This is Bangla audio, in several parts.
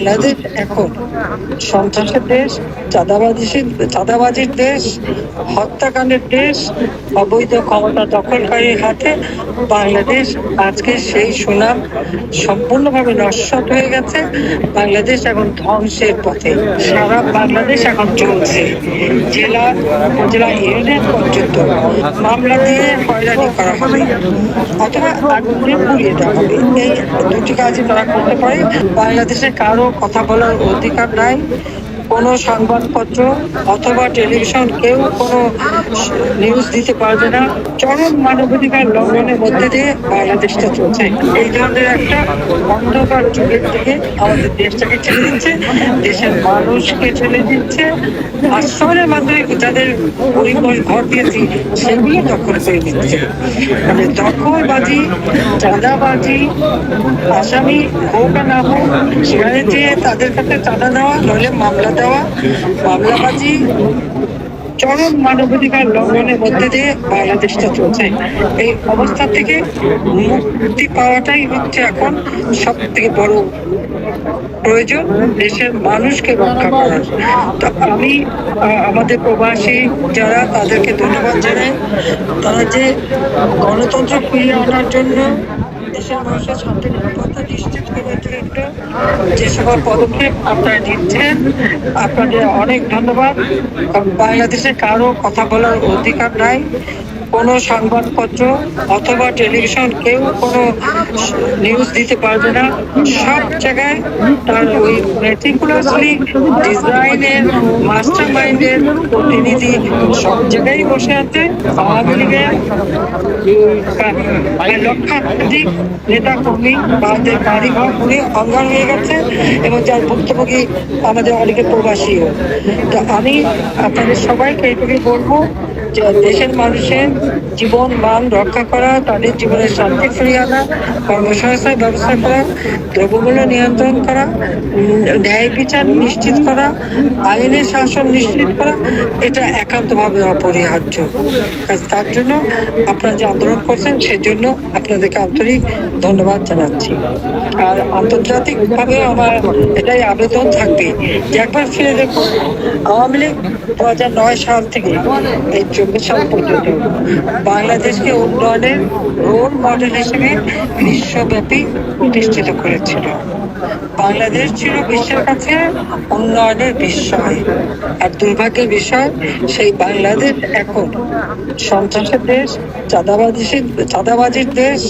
বাংলাদেশ এখন সন্ত্রাসের দেশ, চাঁদাবাজির দেশ, হত্যাকাণ্ডের দেশ, অবৈধ ক্ষমতা দখলকারীর হাতে বাংলাদেশ আজকে সেই সুনাম সম্পূর্ণভাবে নস্যাৎ হয়ে গেছে। বাংলাদেশ এখন ধ্বংসের পথে। সারা বাংলাদেশ এখন চলছে, জেলা উপজেলা ইউনিয়ন পর্যন্ত মামলা দিয়ে হয়রানি করা হবে অথবা আগুন দিয়ে পুড়িয়ে দেওয়া হবে। এই দুটি কাজই তারা করতে পারে। বাংলাদেশে কারো কথা বলার অধিকার নাই। কোনো সংবাদপত্র অথবা টেলিভিশন কেউ কোনো নিউজ দিতে পারবে না। চরম মানবাধিকার লঙ্ঘনের মধ্যে দিয়ে বাংলাদেশটা চলছে। এই ধরনের একটা অন্ধকার যুগের দিকে আমাদের দেশটাকে ঠেলে দিচ্ছে, দেশের মানুষকে ঠেলে দিচ্ছে। আশ্রমের মাধ্যমে যাদের পরিবার ঘর দিয়েছি সেগুলো দখল করে দিচ্ছে। মানে দখলবাজি, চাঁদাবাজি, আসামি হোক আর না হোক সেখানে যেয়ে তাদের কাছে চাঁদা দেওয়া, নইলে মামলা দেওয়া, মামলাবাজি, চরম মানবাধিকার লঙ্ঘনের মধ্যে দিয়ে বাংলাদেশটা চলছে। এই অবস্থা থেকে মুক্তি পাওয়াটাই হচ্ছে এখন সব থেকে বড় প্রয়োজন, দেশের মানুষকে রক্ষা করার। তো আমি আমাদের প্রবাসী যারা, তাদেরকে ধন্যবাদ জানাই। তারা যে গণতন্ত্র ফিরিয়ে আনার জন্য, দেশের মানুষের শান্তি নিরাপত্তা নিশ্চিত করার জন্য যে সকল পদক্ষেপ আপনারা নিচ্ছেন, আপনাদের অনেক ধন্যবাদ। বাংলাদেশে কারো কথা বলার অধিকার নাই। কোনো সংবাদপত্র অথবা টেলিভিশন কেউ কোনো নিউজ দিতে পারবে না। সব জায়গায় তার ওই মেটিকুলাসলি ডিজাইনের মাস্টার মাইন্ডের প্রতিনিধি সব জায়গায় বসে আছে। আওয়ামী লীগের লক্ষাধিক নেতা কর্মী তাদের বাড়ি ঘর পুড়ে অঙ্গার হয়ে গেছে এবং যার ভুক্তভোগী আমাদের অনেকে প্রবাসীও। তো আমি আপনাদের সবাইকে এইটুকুই বলবো যে দেশের মানুষের জীবন মান রক্ষা করা, তাদের জীবনের শান্তি ফিরিয়ে আনা, কর্মসংস্থান ব্যবস্থা করা, দ্রব্যমূল্য নিয়ন্ত্রণ করা, ন্যায় বিচার নিশ্চিত করা, আইনের শাসন নিশ্চিত করা, এটা একান্তভাবে অপরিহার্য। তার জন্য আপনারা যে আন্দোলন করছেন সেজন্য আপনাদেরকে আন্তরিক ধন্যবাদ জানাচ্ছি। আর আন্তর্জাতিকভাবে আমার এটাই আবেদন থাকবে যে একবার ফিরে দেখুন, আওয়ামী লীগ 2009 সাল থেকে এই 24 সাল পর্যন্ত বাংলাদেশকে উন্নয়নের রোল মডেল হিসেবে বিশ্বব্যাপী প্রতিষ্ঠিত করেছিল। বাংলাদেশ ছিল বিশ্বের কাছে উন্নয়নের বিস্ময়। আর দুর্ভাগ্যের বিষয়, সেই বাংলাদেশ এখন সন্ত্রাসের দেশ, চাঁদাবাজির দেশ,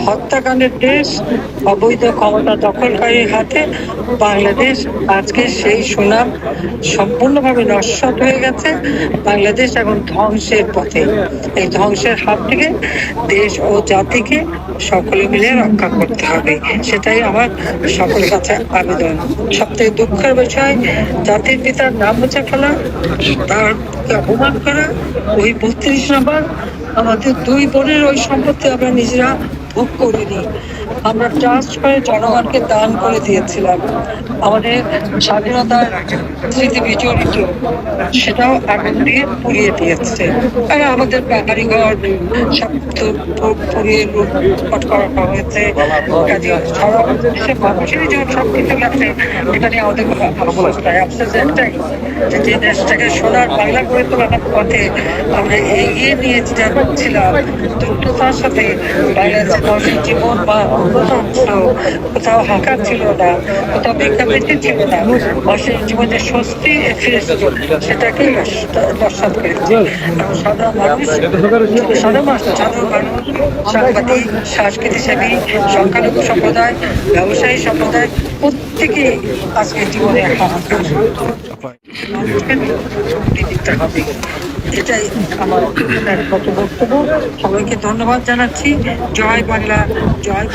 হত্যাকাণ্ডের দেশ, অবৈধ ক্ষমতা দখলকারীর হাতে বাংলাদেশ আজকে সেই সুনাম সম্পূর্ণভাবে নস্যাৎ হয়ে গেছে। বাংলাদেশ এখন ধ্বংসের পথে। এই ধ্বংসের হাত থেকে দেশ ও জাতিকে সকলে মিলে রক্ষা করতে হবে, সেটাই আমার সকলের কাছে আবেদন। সবথেকে দুঃখের বিষয়, জাতির পিতার নাম মুছে ফেলা, তারকে অপমান করা। ওই 32 নম্বর আমাদের 2 বোনের ওই সম্পত্তি আমরা নিজেরা ভোগ করিনি, আমরা ট্রাস্ট করে জনগণকে দান করে দিয়েছিলাম। আমাদের স্বাধীনতার স্মৃতি বিজড়িত, সেটাও আগুন দিয়ে পুড়িয়ে দিয়েছে। আর আমাদের বাড়িঘর সব পুড়িয়ে লুটপাট করা হয়েছে। কাজে সারা দেশের মানুষেরই যখন সব কিছু লাগছে, এটা নিয়ে আমাদের কোনো আফসোস নাই। আফসোস একটাই যে দেশটাকে সোনার বাংলা করে তোলার পথে আমরা এগিয়ে নিয়ে যাচ্ছিলাম দ্রুততার সাথে। বাংলাদেশের মানুষের জীবন বা কোথাও হাঁকার ছিল না, কোথাও ভিক্ষাবৃত্তি ছিল না। মানুষের জীবনে স্বস্তি ফিরে এসেছিল, সেটাকে নস্যাৎ করেছে। সাধারণ মানুষ, সাংবাদিক, সংস্কৃতিসেবী, সংখ্যালঘু সম্প্রদায়, ব্যবসায়ী সম্প্রদায়, প্রত্যেকেই আজকে জীবনে হাহাকার। এটাই আমার বক্তব্য। সবাইকে ধন্যবাদ জানাচ্ছি। জয় বাংলা, জয়।